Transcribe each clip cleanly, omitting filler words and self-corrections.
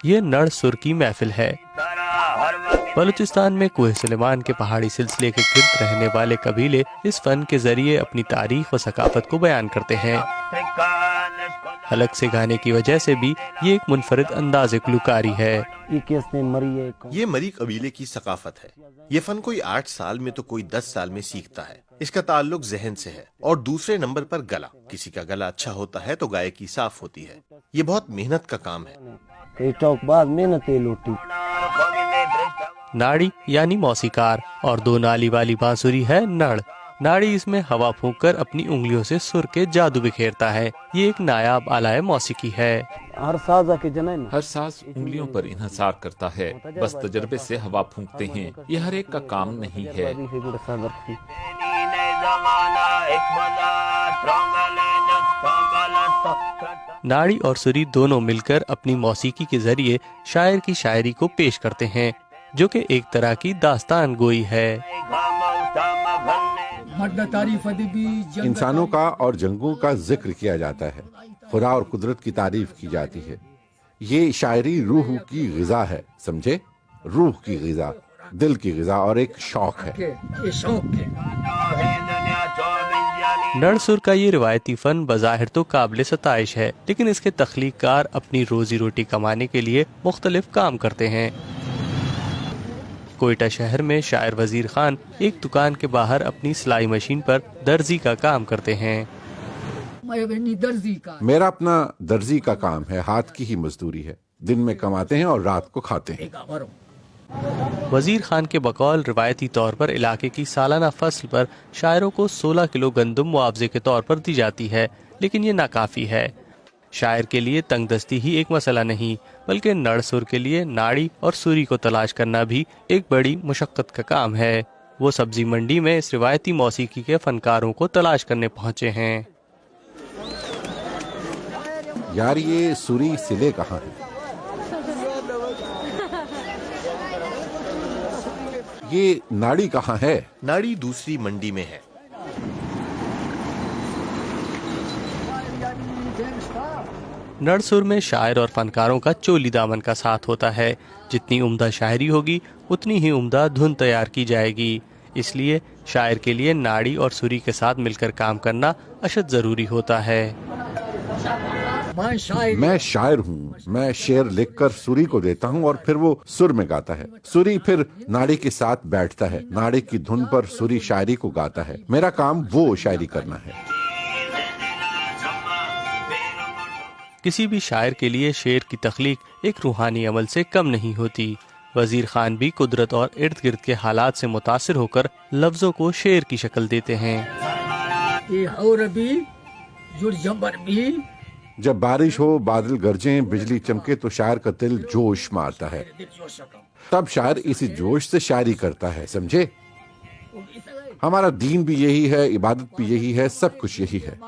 یہ नड़ सुर की महफिल है। बलूचिस्तान में कोह सुलेमान के पहाड़ी सिलसिले के गिर्द रहने वाले कबीले इस फन के जरिए अपनी तारीख व सकाफत को बयान करते हैं। हलक से गाने की वजह से भी ये एक मुनफरिद अंदाज़ गुलकारी है। ये मरी कबीले की सकाफत है। ये फन कोई 8 साल में तो कोई 10 साल में सीखता है। इसका ताल्लुक जहन से है। और दूसरे नंबर पर गला, किसी का गला अच्छा होता है तो गायकी साफ होती है। ये बहुत मेहनत का काम है। नाड़ी यानी मौसीकार और 2 नाली वाली बांसुरी है नड़। नाड़ी इसमें हवा फूंक कर अपनी उंगलियों से सुर के जादू बिखेरता है। ये एक नायाब आलाए मौसीकी है। हर साज उंगलियों पर इन्हसार करता है। बस तजर्बे से हवा फूंकते हैं। ये हर एक का काम नहीं है। नाड़ी और सुरी दोनों मिलकर अपनी मौसीकी के जरिए शायर की शायरी को पेश करते हैं, जो कि एक तरह की दास्तान गोई है। इंसानों का और जंगों का जिक्र किया जाता है। खुदा और कुदरत की तारीफ की जाती है। ये शायरी रूह की ग़िज़ा है, समझे? रूह की ग़िज़ा, दिल की ग़िज़ा और एक शौक है। नड़ सुर का ये रिवायती फन बज़ाहिर तो काबिल सताइश है, लेकिन इसके तख्लीक़कार अपनी रोजी रोटी कमाने के लिए मुख्तलिफ काम करते हैं। कोयटा शहर में शायर वजीर खान एक दुकान के बाहर अपनी सिलाई मशीन पर दर्जी का काम करते हैं। मेरा अपना दर्जी का काम है, हाथ की ही मजदूरी है। दिन में कमाते हैं और रात को खाते हैं। वजीर खान के बकौल रिवायती तौर पर इलाके की सालाना फसल पर शायरों को 16 किलो गंदम मुआवजे के तौर पर दी जाती है, लेकिन ये नाकाफी है। शायर के लिए तंगदस्ती ही एक मसला नहीं, बल्कि नड़ सुर के लिए नाड़ी और सुरी को तलाश करना भी एक बड़ी मुशक्कत का काम है। वो सब्जी मंडी में इस रिवायती मौसीकी के फनकारों को तलाश करने पहुंचे हैं। यार ये सुरी सिले कहाँ हैं? ये नाड़ी कहाँ है? नाड़ी दूसरी मंडी में है। नड़ सुर में शायर और फनकारों का चोली दामन का साथ होता है। जितनी उम्दा शायरी होगी उतनी ही उम्दा धुन तैयार की जाएगी। इसलिए शायर के लिए नाड़ी और सुरी के साथ मिलकर काम करना अशद ज़रूरी होता है। मैं शायर हूँ। मैं शेर लिखकर सुरी को देता हूँ और फिर वो सुर में गाता है। सुरी फिर नाड़ी के साथ बैठता है। नाड़ी की धुन पर सुरी शायरी को गाता है। मेरा काम वो शायरी करना है। किसी भी शायर के लिए शेर की तख्लीक एक रूहानी अमल से कम नहीं होती। वजीर खान भी कुदरत और इर्द गिर्द के हालात से मुतासिर होकर लफ्जों को शेर की शक्ल देते हैं। जब बारिश हो, बादल गरजें, बिजली चमके तो शायर का दिल जोश मारता है। तब शायर इसी जोश से शायरी करता है, समझे? हमारा दीन भी यही है, इबादत भी यही है, सब कुछ यही है।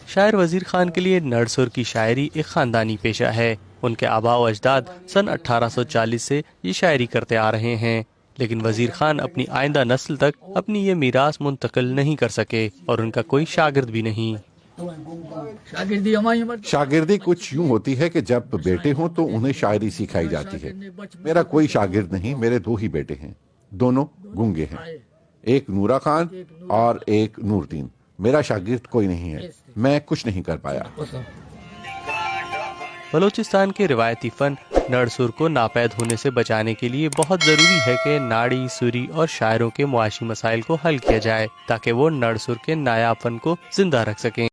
शायर वजीर खान के लिए नड़ सुर की शायरी एक खानदानी पेशा है। उनके आबा व अजदाद सन 1840 से ये शायरी करते आ रहे हैं, लेकिन वजीर खान अपनी आइंदा नस्ल तक अपनी ये मीरास मुंतकिल नहीं कर सके और उनका कोई शागिर्द भी नहीं। शागिर्दी कुछ यूं होती है कि जब बेटे हों तो उन्हें शायरी सिखाई जाती है। मेरा कोई शागिर्द नहीं, मेरे 2 ही बेटे हैं। दोनों गूंगे हैं, एक नूरा खान और एक नूरदीन। मेरा शागिर्द कोई नहीं है। मैं कुछ नहीं कर पाया। बलूचिस्तान के रिवायती फन नड़ सुर को नापैद होने से बचाने के लिए बहुत ज़रूरी है कि नाड़ी, सुरी और शायरों के मुआशी मसाइल को हल किया जाए, ताकि वो नड़ सुर के नायाब फन को जिंदा रख सकें।